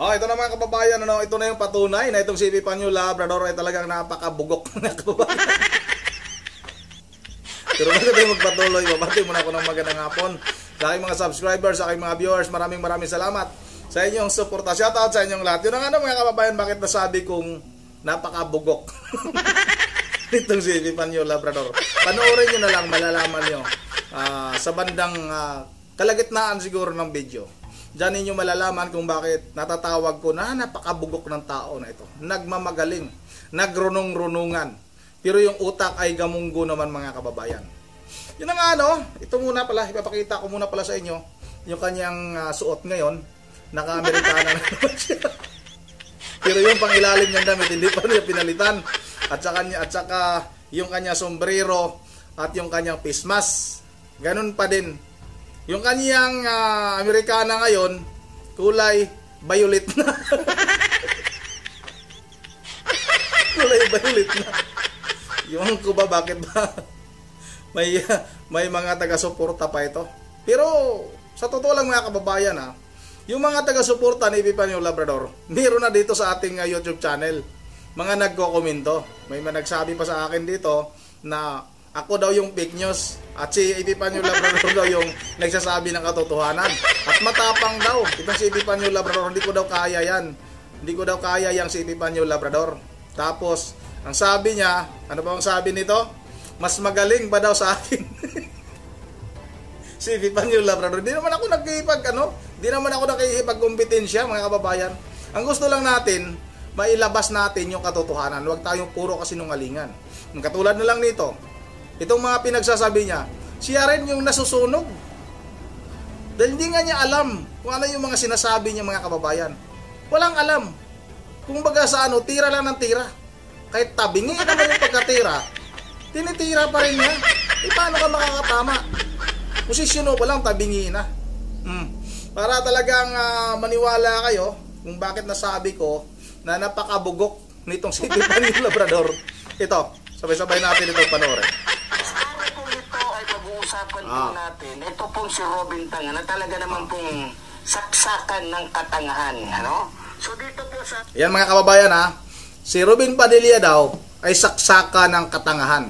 Oh, ito na mga kababayan, ano, ito na yung patunay na itong si Epifanio Labrador ay talagang napakabugok na kababayan. Pero bago tayo magpatuloy, babati muna ako ng magandang hapon sa aking mga subscribers, sa aking mga viewers. Maraming salamat sa inyong suporta. Shoutout sa inyong lahat. Yun ang ano mga kababayan, bakit nasabi kong napakabugok itong si Epifanio Labrador. Panoorin nyo na lang, malalaman nyo sa bandang kalagitnaan siguro ng video. Diyan ninyo malalaman kung bakit natatawag ko na napakabugok ng tao na ito. Nagmamagaling, nagrunong-runungan. Pero yung utak ay gamunggo naman mga kababayan. Yun ang ano, ito muna pala, ipapakita ko muna pala sa inyo yung kanyang suot ngayon. Naka-Amerikana na naman siya. Pero yung pangilalim niyang damit, hindi pa niya pinalitan. At saka yung kanyang sombrero at yung kanyang face mask. Ganun pa din. Yung kanyang Amerikana ngayon, kulay violet na. Kulay violet na. Yung ko ba, bakit ba? may mga taga-suporta pa ito. Pero, sa totoo lang mga kababayan yung mga taga-suporta ni Epifanio Labrador, meron na dito sa ating YouTube channel. Mga nagko-komento. May nagsabi pa sa akin dito na ako daw yung fake news at si Epifanio Labrador daw yung nagsasabi ng katotohanan. At matapang daw. Itong si Epifanio Labrador, hindi ko daw kaya yan. Hindi ko daw kaya yang si Epifanio Labrador. Tapos, ang sabi niya, ano ba ang sabi nito? Mas magaling ba daw sa akin? Si Epifanio Labrador. Hindi naman ako hindi naman ako nakikipagkompetensya mga kababayan. Ang gusto lang natin, mailabas natin yung katotohanan. Huwag tayong puro kasinungalingan. Katulad na lang nito. Itong mga pinagsasabi niya, siya rin yung nasusunog. Dahil hindi nga niya alam kung ano yung mga sinasabi niya mga kababayan. Walang alam. Kung baga sa tira lang ng tira. Kahit tabingi naman yung pagkatira, tinitira pa rin niya. Paano ka makakatama? Posisyono pa lang, tabingi na. Para talagang maniwala kayo kung bakit nasabi ko na napakabugok nitong si Epifanio Labrador. Ito, sabay-sabay natin ito panoorin. Pag-uusapan po natin, ito pong si Robin Tanga na talaga naman pong saksakan ng katangahan, ano? So dito po sa... Yan mga kababayan si Robin Padilla daw ay saksakan ng katangahan.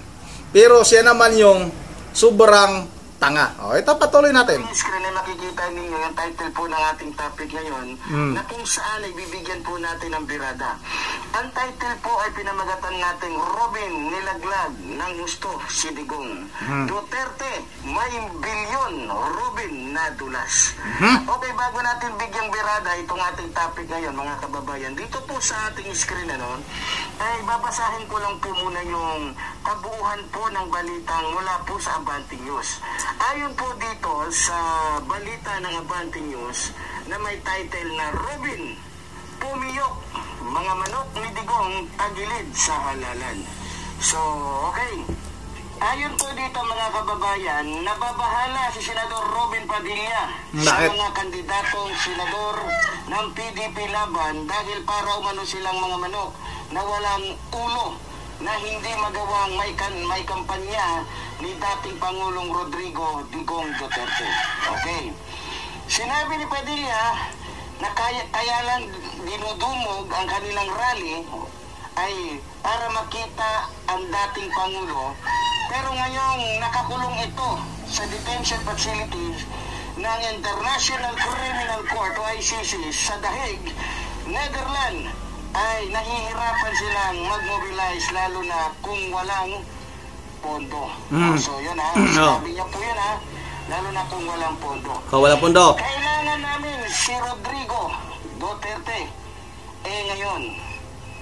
Pero siya naman yung sobrang tanga. Ito patuloy natin. Yung screen ay makikita ninyo yung title po ng ating topic ngayon na kung saan ay bibigyan po natin ng birada. Ang title po ay pinamagatan natin Robin nilaglag ng husto si Digong. Duterte may bilyon, Robin nadulas. Okay, bago natin bigyang birada itong ating topic ngayon mga kababayan, dito po sa ating screen ay babasahin ko lang po muna yung kabuuhan po ng balitang mula po sa Abante News. Ayon po dito sa balita ng Abante News na may title na Robin pumiyok, mga manok ni Digong tagilid sa halalan. So, okay. Ayon po dito mga kababayan, nababahala si Senador Robin Padilla sa mga kandidatong senador ng PDP laban dahil para umano silang mga manok na walang ulo na hindi magawang may kampanya ni dating Pangulong Rodrigo Digong Duterte. Okay. Sinabi ni Padilla na kaya lang dinudumog ang kanilang rally ay para makita ang dating Pangulo. Pero ngayong nakakulong ito sa detention facilities ng International Criminal Court o ICC sa The Hague, Netherlands, ay nahihirapan silang mag-mobilize lalo na kung walang pondo. So yun sabi niya po yun lalo na kung walang pondo. Walang pondo. Kailangan namin si Rodrigo Duterte. Ngayon,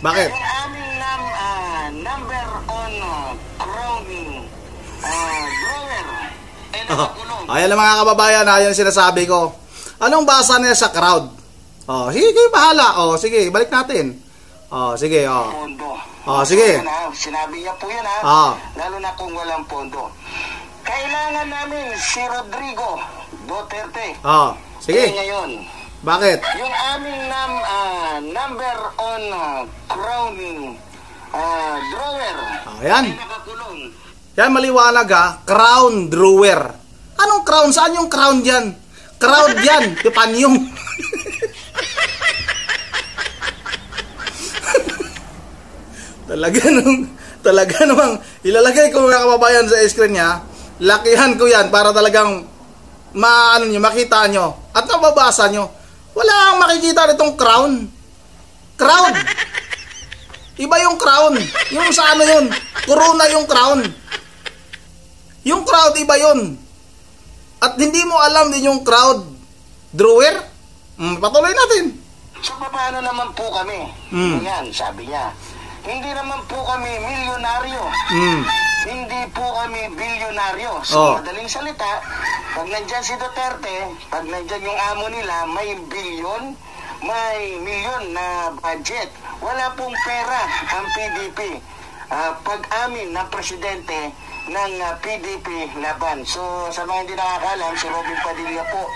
bakit? Yung aming number on crowning drawer nakakulong. Ayan lang mga kababayan, ayan sinasabi ko. Anong basa niya sa crowd? Sige, bahala. Sige, balik natin. Sige, pondo. Sige. Sinabi niya po yun lalo na kung walang pondo. Kailangan namin si Rodrigo Duterte. Sige. Ngayon, bakit? yung aming number on crowning drawer ayan. nakakulong. Yan maliwanag crown drawer. Anong crown? Saan yung crown dyan? Crowd yan. Ipanyong. Talaga namang ilalagay ko mga kababayan sa screen niya. Lakihan ko yan para talagang makita nyo at mababasa nyo. Wala kang makikita nitong crown. Crown. Iba yung crown. Yung sa ano yun, corona yung crown. Yung crowd iba yun. At hindi mo alam din yung crowd drawer. Patuloy natin. So paano naman po kami? Yan, sabi niya. Hindi naman po kami milyonaryo. Hindi po kami bilyonaryo. So madaling salita, pag nandyan si Duterte, pag nandyan yung amo nila, may bilyon, may milyon na budget. Wala pong pera ang PDP. Pag-amin ng presidente ng PDP laban. So sa mga hindi nakakalam, si Robin Padilla po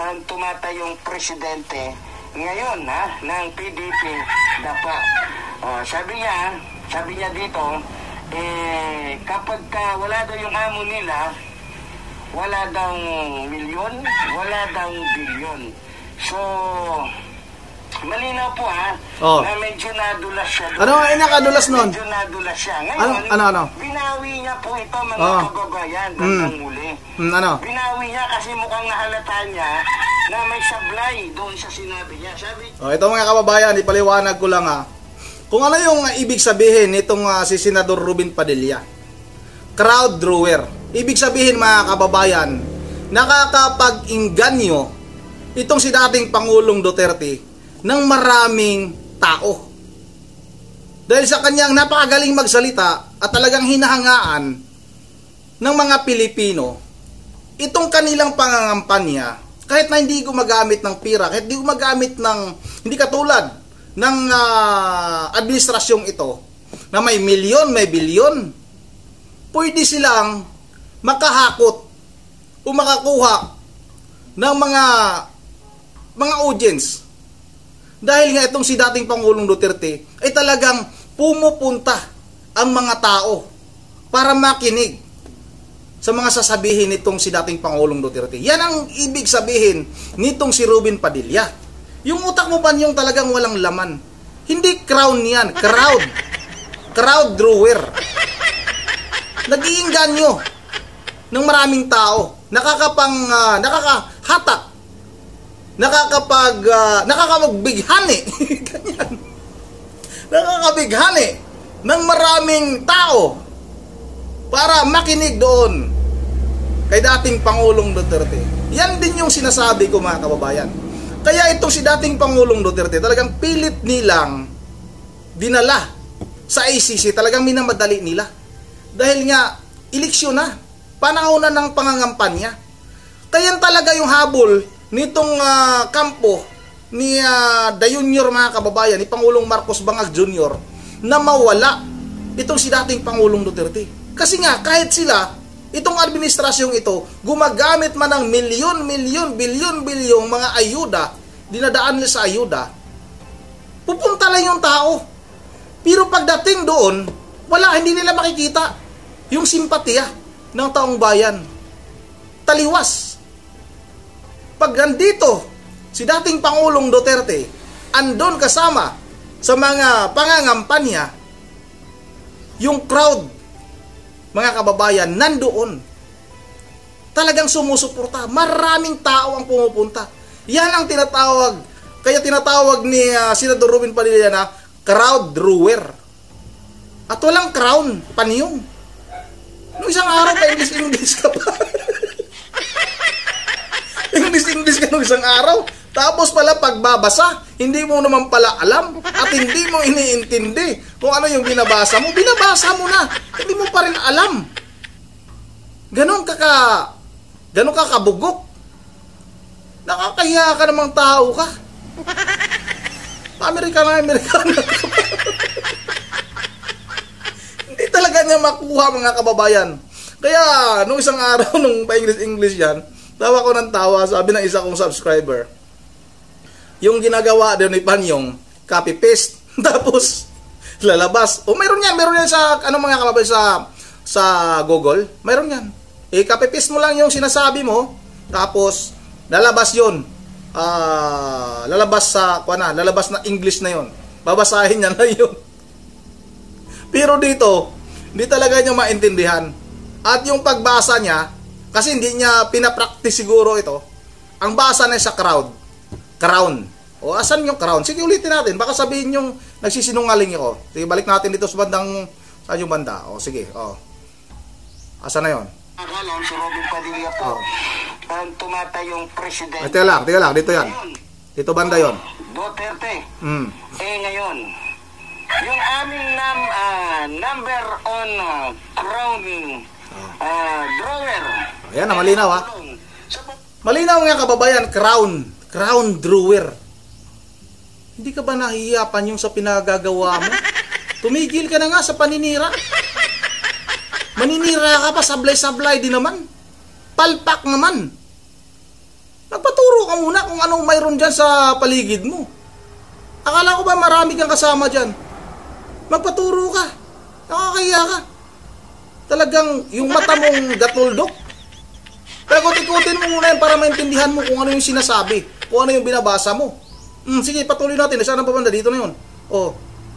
ang tumatayong presidente ngayon ng PDP dapa. Sabi niya dito, kapag wala daw yung amo nila, wala daw milyon, wala daw bilyon. So malinaw po na medyo nadulas siya. Ano nga nakadulas nun? Medyo nadulas siya. Ngayon, ano? Binawi niya po ito mga kababayan bandang muli. Binawi niya kasi mukhang nahalata niya na may sablay doon sa sinabi niya. Ito mga kababayan, ipaliwanag ko lang kung ano yung ibig sabihin nitong si Senador Robin Padilla. Crowd drawer. Ibig sabihin mga kababayan, nakakapag-inganyo itong si dating Pangulong Duterte ng maraming tao. Dahil sa kanyang napakagaling magsalita at talagang hinahangaan ng mga Pilipino, itong kanilang pangangampanya, kahit na hindi gumagamit ng pira, kahit hindi gumagamit ng, hindi katulad ng administrasyong ito, na may milyon, may bilyon, pwede silang makahakot o makakuha ng mga audience. Dahil nga itong si dating Pangulong Duterte ay talagang pumupunta ang mga tao para makinig sa mga sasabihin nitong si dating Pangulong Duterte. Yan ang ibig sabihin nitong si Robin Padilla. Yung utak mo ba yung talagang walang laman? Hindi crown yan, crowd. Crowd drawer. Nag-iinganyo ng maraming tao. Nakakahatak. Nakakamagbigani. Ganyan. Nakakabighani ng maraming tao para makinig doon kay dating Pangulong Duterte. Yan din yung sinasabi ko mga kababayan. Kaya itong si dating Pangulong Duterte talagang pilit nilang dinala sa ICC, talagang minamadali nila. Dahil nga, eleksyon na, panahon na ng pangangampanya. Kaya talaga yung habol nitong kampo ni The Junior mga kababayan, ni Pangulong Marcos Bangag Jr. na mawala itong si dating Pangulong Duterte. Kasi nga, kahit sila, itong administrasyong ito, gumagamit man ng milyon, bilyon mga ayuda, dinadaan nila sa ayuda, pupunta lang yung tao. Pero pagdating doon, hindi nila makikita yung simpatiya ng taong bayan. Taliwas. Pag nandito, si dating Pangulong Duterte, andon kasama sa mga pangangampanya, yung crowd, mga kababayan, nandoon. Talagang sumusuporta. Maraming tao ang pumupunta. Yan ang tinatawag. Kaya tinatawag ni Senador Robin Padilla na crowd drawer. At walang crown, panyong. Nung isang araw pa English ka pa. English ka nung isang araw. Tapos pala pagbabasa, hindi mo naman pala alam at hindi mo iniintindi kung ano yung binabasa mo. Binabasa mo na, hindi mo pa rin alam. Ganon ka kabugok. Nakakahiya ka namang tao ka. Amerikana ka. Hindi talaga niya makuha mga kababayan. Kaya nung isang araw nung pa-English yan, tawa ko ng tawa, sabi ng isa kong subscriber, yung ginagawa doon ni Panyong, copy-paste, tapos lalabas. Meron yan sa, mga kababayan sa Google, meron yan. Copy-paste mo lang yung sinasabi mo, tapos lalabas yun. Lalabas na English na yun. Babasahin niya na yun. Pero dito, hindi talaga niya maintindihan. At yung pagbasa niya, kasi hindi niya pinapractice siguro ito, ang basa niya sa crown. O asan yung crown? Sige, ulitin natin. Baka sabihin yung nagsisinungaling ako. Sige, balik natin dito sa bandang, saan yung banda? O sige, o. Asan na yun? Alam si Robin Padilla po, ang tumatayong presidente. Teka lang, dito yan. Dito banda yon. Duterte. Ngayon, yung aming number on crown drawer. Ayan na, malinaw ha. Malinaw nga kababayan, crown drawer. Hindi ka ba nahihiyapan yung sa pinagagawa mo? Tumigil ka na nga sa paninira. Maninira ka pa, sablay-sablay din naman. Palpak naman. Nagpaturo ka muna kung anong mayroon dyan sa paligid mo. Akala ko ba marami kang kasama dyan? Magpaturo ka. Nakakahiya ka. Talagang yung mata mong gatuldok. Pero ikutin mo muna yan para maintindihan mo kung ano yung sinasabi. Kung ano yung binabasa mo. Sige, patuloy natin. Saan ang papanda? Dito na yun. Oh,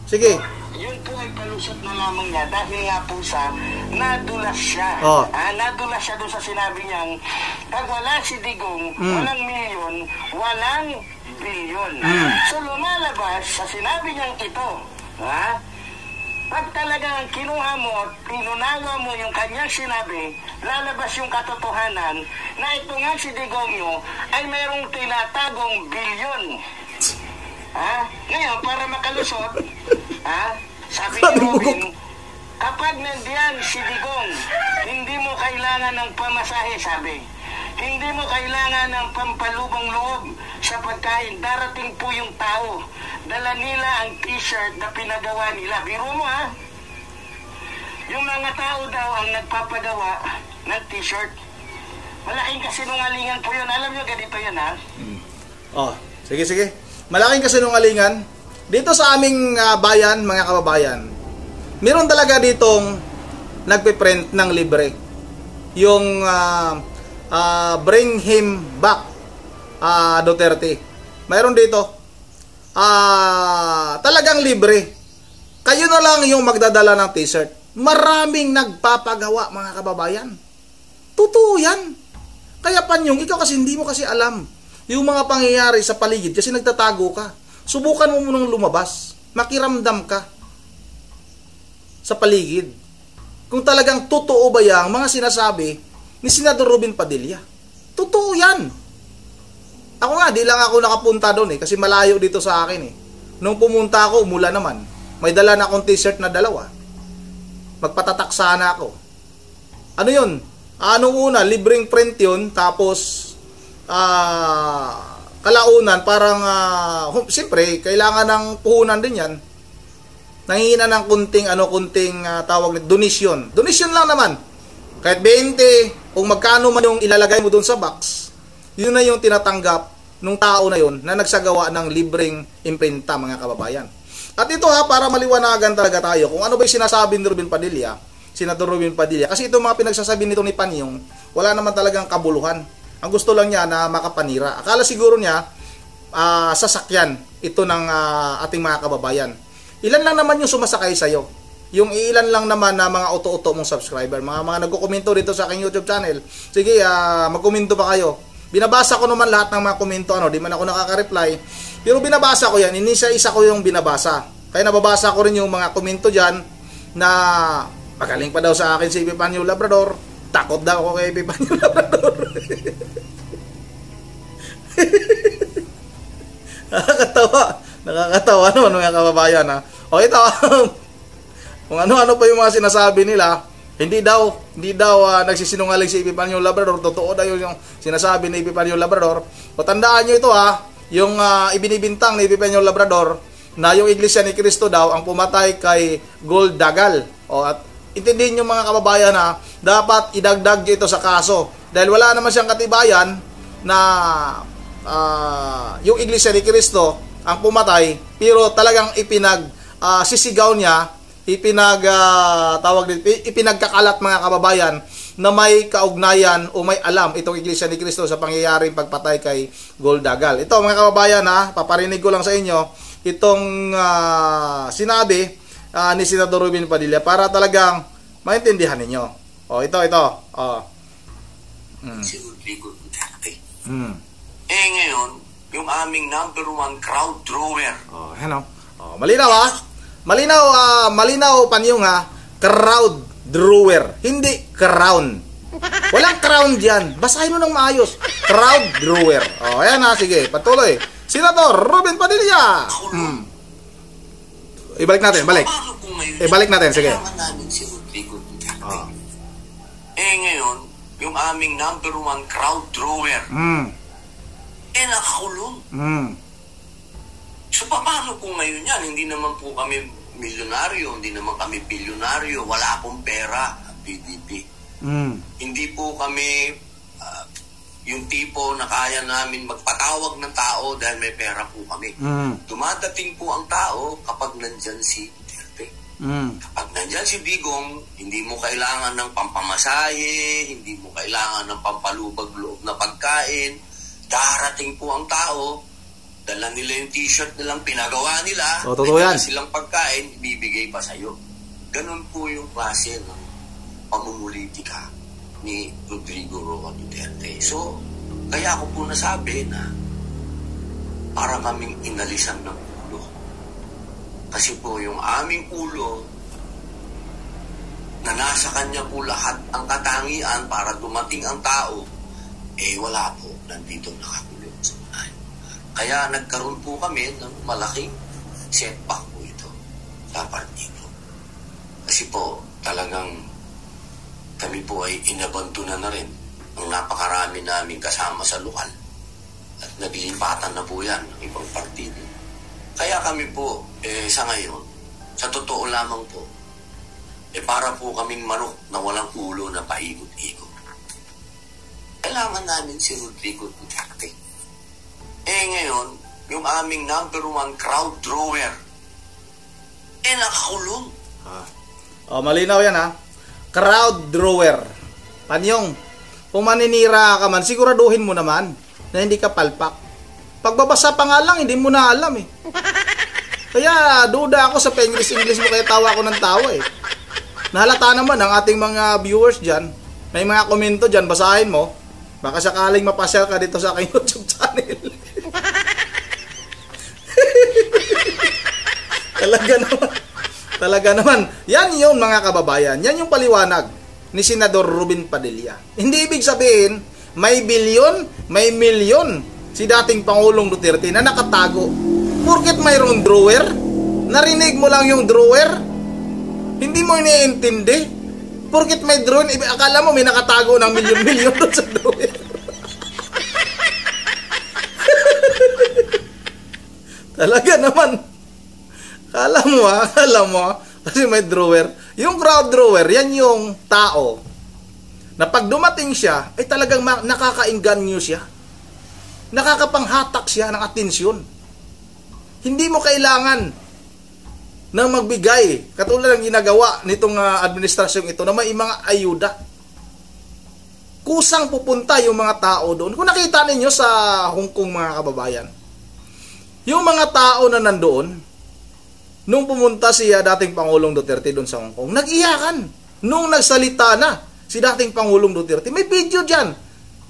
sige. Yun po ay palusot na lamang niya dahil nga po sa nadulas siya. Nadulas siya doon sa sinabi niyang pag wala si Digong, walang milyon, walang bilyon. So lumalabas sa sinabi niyang ito, pag talagang kinuha mo at pinunawa mo yung kanyang sinabi, lalabas yung katotohanan na ito nga si Digong ay mayroong tinatagong bilyon. Ngayon, para makalusot, sabi ni Robin, kapag nandiyan si Digong, hindi mo kailangan ng pamasahe, sabi. Hindi mo kailangan ng pampalubong loob sa pagkain. Darating po yung tao. Dala nila ang t-shirt na pinagawa nila. Biro mo yung mga tao daw ang nagpapagawa ng t-shirt. Malaking kasinungalingan po yun. Alam nyo, ganito yun Sige. Malaking kasinungalingan. Dito sa aming bayan, mga kababayan, meron talaga ditong nagpiprint ng libre. Yung bring him back Duterte. Mayroon dito. Talagang libre. Kayo na lang yung magdadala ng t-shirt. Maraming nagpapagawa, mga kababayan. Totoo yan. Kaya Panyong, ikaw kasi hindi mo kasi alam yung mga pangyayari sa paligid kasi nagtatago ka. Subukan mo munang lumabas. Makiramdam ka sa paligid. Kung talagang totoo ba yung mga sinasabi ni Senador Robin Padilla. Totoo yan. Ako nga, di lang ako nakapunta doon kasi malayo dito sa akin Nung pumunta ako, umulan naman. May dala na akong t-shirt na 2. Magpatatak sana ako. Ano yun? Anong una, libreng print yun, tapos kalaunan, parang siyempre, kailangan ng puhunan din yan. Nangihina ng kunting tawag nito, donation. Donation lang naman. Kahit 20, kung magkano man yung ilalagay mo doon sa box, yun na yung tinatanggap nung tao na yun na nagsagawa ng libreng imprinta, mga kababayan. At ito para maliwanagan talaga tayo kung ano ba yung sinasabi ni Robin Padilla, Senador Robin Padilla. Kasi ito mga pinagsasabi nito ni Panyong, wala naman talagang kabuluhan. Ang gusto lang niya na makapanira. Akala siguro niya sasakyan ito ng ating mga kababayan. Ilan lang naman yung sumasakay sa'yo? Yung ilan lang naman na mga auto-auto mong subscriber, mga nagko-komento dito sa aking YouTube channel. Sige, mag-komento pa kayo. Binabasa ko naman lahat ng mga komento, di man ako nakaka-reply. Pero binabasa ko yan, isa ko yung binabasa. Kaya nababasa ko rin yung mga komento dyan na magaling pa daw sa akin si Epifanio Labrador. Takot daw ako kay Epifanio Labrador. Nakakatawa naman mga kababayan O ito, kung ano-ano pa yung mga sinasabi nila, hindi daw nagsisinungaling si Epifanio Labrador. Totoo daw yung sinasabi ni Epifanio Labrador. O tandaan nyo ito yung ibinibintang ni Epifanio Labrador na yung Iglesia ni Cristo daw ang pumatay kay Gold Dagal. At intindihin nyo mga kababayan dapat idagdag nyo ito sa kaso. Dahil wala naman siyang katibayan na yung Iglesia ni Cristo ang pumatay, pero talagang sisigaw niya, ipinagkakalat mga kababayan na may kaugnayan o may alam itong Iglesia ni Cristo sa pangyayaring pagpatay kay Gold Dagal. Ito mga kababayan paparinig ko lang sa inyo itong sinabi ni Senador Robin Padilla para talagang maintindihan ninyo. Ito. Si Rodrigo Duterte. Ngayon, yung aming number 1 crowd drawer. Ano? Malinaw ha? Malinaw Panyong ha? Crowd drawer, hindi crown. Walang crown diyan. Basahin mo ng maayos. Crowd drawer. Ayan ha, sige, patuloy. Senador Robin Padilla. Ibalik natin, balik. Ibalik natin, sige. Namin si Rodrigo Duterte. Ngayon, yung aming number 1 crowd drawer. Nakakulong. So, paano kung ngayon yan? Hindi naman po kami milyonaryo, hindi naman kami bilyonaryo, wala akong pera, PDP. Hindi po kami yung tipo na kaya namin magpatawag ng tao dahil may pera po kami. Dumadating po ang tao kapag nandyan si Duterte. Kapag nandyan si Digong, hindi mo kailangan ng pampamasahe, hindi mo kailangan ng pampalubag loob na pagkain. Darating po ang tao, dala nila yung t-shirt nilang pinagawa nila, totoo yan. Silang pagkain, bibigay pa sa'yo. Ganun po yung klase ng pamumulitika ni Rodrigo Roa Duterte. So, kaya ako po nasabi na para kaming inalisan ng ulo. Kasi po yung aming ulo na nasa kanya po lahat ang katangian para dumating ang tao, wala po, nandito nakakulong sa unahan. Kaya nagkaroon po kami ng malaking setback po ito sa partido. Kasi po, talagang kami po ay inabantunan na rin ang napakarami namin kasama sa lokal. At naglilipatan na po yan ng ibang partido. Kaya kami po, sa ngayon, sa totoo lamang po, para po kaming manok na walang ulo na paikot-ikot. Kailangan namin si Rodrigo Duterte. Ngayon, yung aming number 1 crowd drawer, nakakulong. Malinaw yan ha. Crowd drawer. Panyong, kung maninira ka man, siguraduhin mo naman na hindi ka palpak. Pagbabasa pa nga lang, hindi mo na alam eh. Kaya duda ako sa pa-English mo, kaya tawa ako ng tawa eh. Nahalata naman ang ating mga viewers dyan. May mga komento dyan, basahin mo. Baka sakaling mapasyal ka dito sa aking YouTube channel. Talaga naman. Yan yung mga kababayan. Yan yung paliwanag ni Senador Robin Padilla. Hindi ibig sabihin, may bilyon, may milyon si dating Pangulong Duterte na nakatago. Porket mayroong drawer, narinig mo lang yung drawer, hindi mo iniintindi. Porket may drone, akala mo may nakatago ng milyon-milyon doon sa drawer. Talaga naman. Akala mo, kasi may drawer. Yung crowd drawer, yan yung tao na pag dumating siya, ay talagang nakakainganyo siya. Nakakapanghatak siya ng atensyon. Hindi mo kailangan na magbigay, katulad ng ginagawa nitong administrasyong ito na may mga ayuda. Kusang pupunta yung mga tao doon. Kung nakita ninyo sa Hong Kong mga kababayan, yung mga tao na nandoon, nung pumunta si dating Pangulong Duterte doon sa Hong Kong, nag-iyakan. Nung nagsalita na si dating Pangulong Duterte, may video dyan.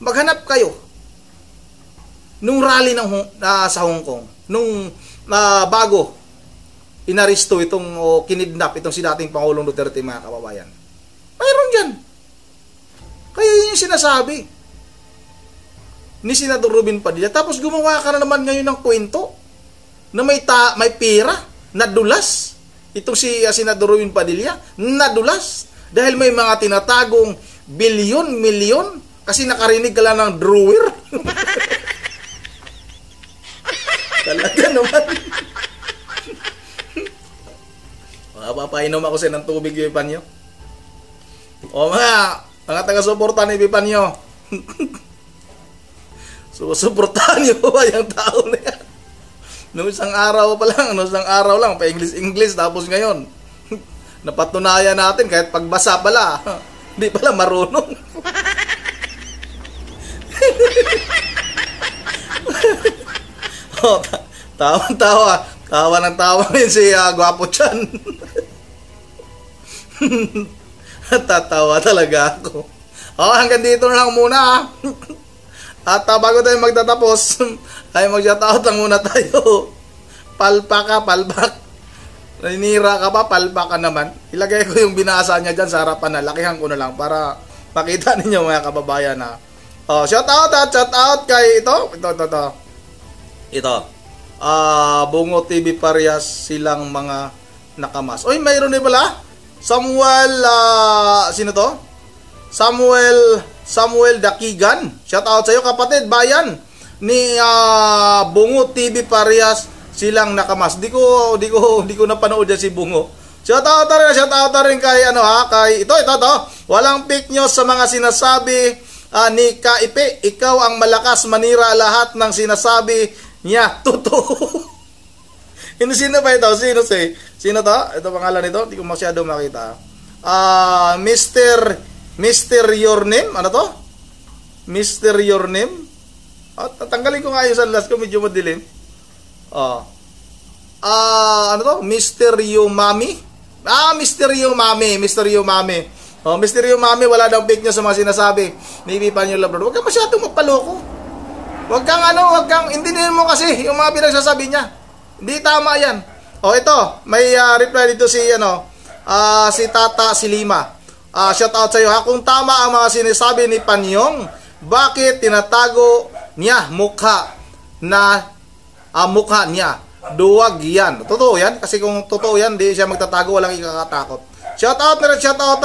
Maghanap kayo. Nung rally sa Hong Kong, nung bago inaristo kinidnap itong si dating Pangulong Duterte mga kababayan. Mayroon dyan. Kaya yun yung sinasabi ni Senador Robin Padilla. Tapos gumawa ka na naman ngayon ng kwento na may pera, nadulas. Itong si Senador Robin Padilla, nadulas. Dahil may mga tinatagong bilyon, milyon, kasi nakarinig ka lang ng drawer. Talaga naman. Papainom ako sa ng tubig yung Ipanyo. O mga taga-suporta ni Ipanyo. Susuportahan nyo ba yung tao na yan? Noong isang araw lang, pa-English, tapos ngayon, napatunayan natin kahit pagbasa pala, hindi pala marunong. Tawa ng tawa rin si Gwapo Chan. Tatawa talaga ako. Hanggang dito na lang muna ha. At bago tayo magtatapos, ay mag-shoutout lang muna tayo. Palpak ka, palpak. Naninira ka pa, palpak ka naman. Ilagay ko yung binasa niya dyan sa harapan na. Lakihan ko na lang para makita ninyo mga kababayan na. Shoutout kay ito. Bungo TV Parehas silang mga nakamas. Oy, mayroon din pala. Samuel, sino to? Samuel Dakigan. Shoutout sa iyo kapatid, bayan ni Bungo TV Parehas silang nakamas. Di ko napanood yan si Bungo. Shoutout rin kay kay ito. Walang fake news sa mga sinasabi ni Kaipe. Ikaw ang malakas manira lahat ng sinasabi niya. Totoo. Sino ba ito? Sino to? Ito pangalan nito? Hindi ko masyado makita. Mr. Your Name? Ano to? Mr. Your Name? Tatanggalin ko nga yung sunlas ko, medyo madilim. Ano to? Mysterio Mami? Mysterio Mami. Mysterio Mami, wala daw fake news sa mga sinasabi ni Epifanio Labrador. Huwag kang masyadong magpaloko. Huwag kang, intindihin mo kasi yung mga pinagsasabi niya. Hindi tama yan. Ito, may reply dito si Tata Silima. Shout out sa iyo ha. Kung tama ang mga sinasabi ni Panyong, bakit tinatago niya mukha niya? Duwag yan. Totoo yan. Kasi kung totoo yan, di siya magtatago, walang ikakatakot. Shout out na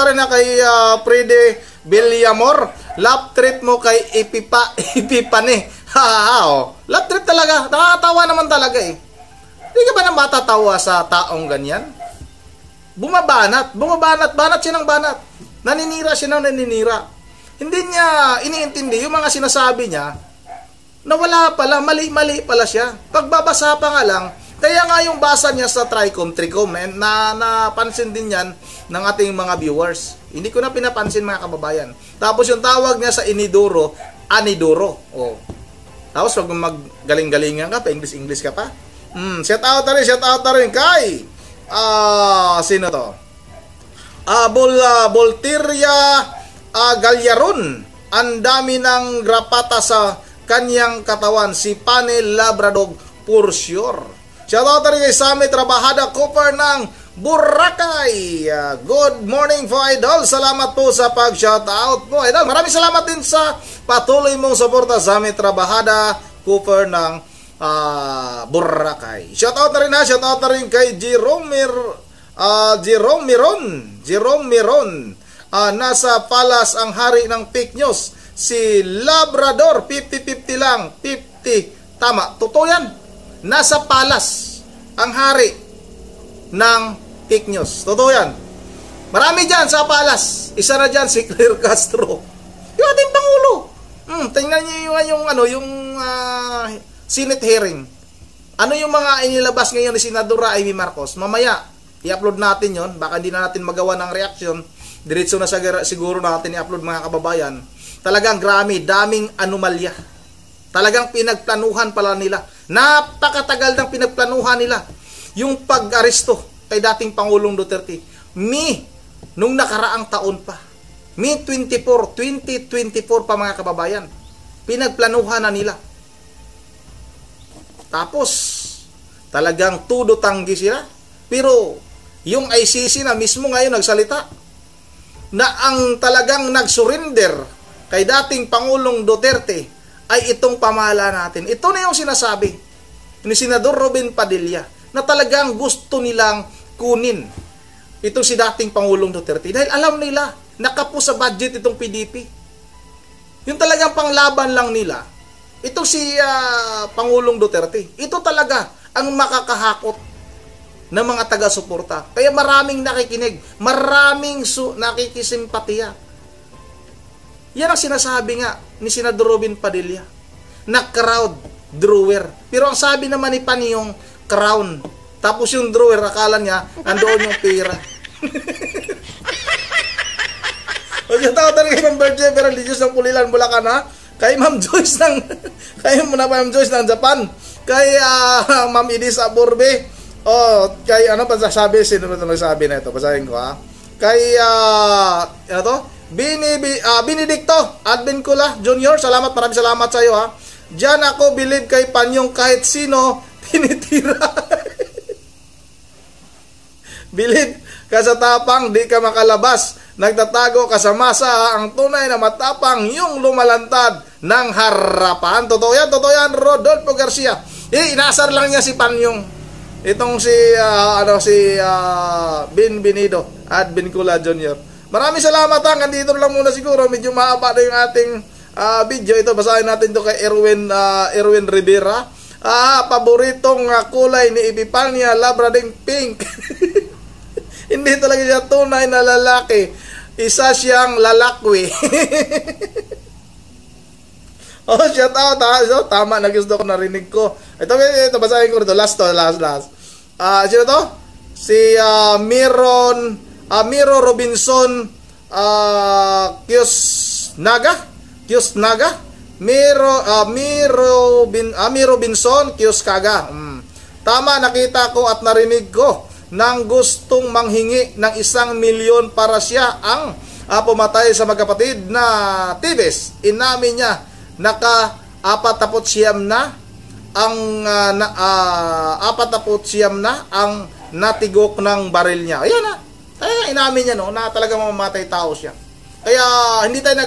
rin na kay Frede Villamor. Lap trip mo kay Epipane. Lap trip talaga. Nakakatawa naman talaga eh. Hindi ka ba nang matatawa sa taong ganyan? Banat siya ng banat. Naninira siya ng naninira. Hindi niya iniintindi yung mga sinasabi niya na wala pala, mali pala siya. Pagbabasa pa nga lang, kaya nga yung basa niya sa Tricom na napansin din yan ng ating mga viewers. Hindi ko na pinapansin mga kababayan. Tapos yung tawag niya sa Anidoro. Tapos wag maggaling-galingan ka pa, English ka pa. Shout out na rin kay sino to? Volteria Galyaron. Ang dami ng grapata sa kanyang katawan, si Pane Labrador for sure. Shout out na rin kay Sami Trabahada Cooper ng Boracay. Good morning po idol. Salamat po sa pag-shout out po idol. Maraming salamat din sa patuloy mong suporta sa Sami Trabahada Cooper ng Boracay. Shout out na rin kay Jerome Miron. Nasa palas ang hari ng fake news, si Labrador. 50-50 lang. 50 tama. Totoo yan. Nasa palas ang hari ng fake news. Totoo yan. Marami dyan sa palas. Isa na dyan si Claire Castro, yung ating Pangulo. Tingnan niyo yung Senate hearing. Ano yung mga inilabas ngayon ni Senadora Amy Marcos? Mamaya, i-upload natin yon. Baka hindi na natin magawa ng reaksyon. Diretso na siguro natin i-upload mga kababayan. Talagang daming anomalya. Talagang pinagplanuhan pala nila. Napakatagal ng pinagplanuhan nila. Yung pag-aresto kay dating Pangulong Duterte. Nung nakaraang taon pa. May 2024 pa mga kababayan. Pinagplanuhan na nila. Tapos, talagang tudo tanggi sila. Pero, yung ICC na mismo ngayon nagsalita na ang talagang nag-surrender kay dating Pangulong Duterte ay itong pamahala natin. Ito na yung sinasabi ni Senador Robin Padilla na talagang gusto nilang kunin itong si dating Pangulong Duterte. Dahil alam nila, nakapo sa budget itong PDP. Yung talagang panglaban lang nila, ito si Pangulong Duterte. Ito talaga ang makakahakot ng mga taga-suporta. Kaya maraming nakikinig, maraming nakikisimpatiya. Yan ang sinasabi nga ni Senador Robin Padilla na crowd drawer. Pero ang sabi naman ni Panyong, crown. Tapos yung drawer, akala niya, andoon yung pera. O siya tao talaga yung birthday, pero religious ng Pulilan, Bulacan ha? Kay Ma'am Joyce Ma'am Joyce ng Japan, kay Ma'am Edis Aburbe, kay ano pa sabi, sino ba nagsabi na ito? Basahin ko ha. kay ano to? Benedicto Advincula Jr. Salamat, maraming salamat sa iyo ha. Diyan ako believe kay Panyong kahit sino tinitira. Believe ka sa tapang, di ka makalabas. Nagtatago ka sa masa. Ang tunay na matapang, yung lumalantad ng harapan. Totoo yan, Rodolfo Garcia. Inasar lang niya si Panyong. Itong si Benvenido Advincula Jr. Maraming salamat ha. Nandito lang muna siguro. Medyo mahaba na yung ating video. Ito, basahin natin ito kay Erwin Rivera. Paboritong kulay ni Epipania, Labrador pink. Hindi talaga siya tunay na lalaki. Isa siyang lalakwi. Shout out ha. So, tama, nagusto ko, narinig ko. Ito basahin ko rito. Last. Sino to? Si Miro Robinson Kiosnaga. Miro Robinson Kiosnaga. Tama, nakita ko at narinig ko nang gustong manghingi ng 1 milyon para siya ang pumatay sa magkapatid na Tibes. Inamin niya naka-49 na ang natigok ng baril niya. Ayan na. Inamin niya na talaga mamamatay tao siya. Kaya hindi tayo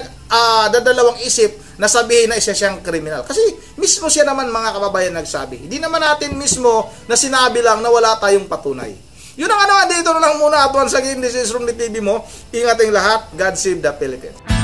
dadalawang isip na sabihin na isa siyang kriminal. Kasi mismo siya naman, mga kababayan, nagsabi. Hindi naman natin mismo na sinabi lang na wala tayong patunay. Yun ang dito na lang muna at once again, this is Ronnie TV mo. Ingat ang lahat. God save the Philippines.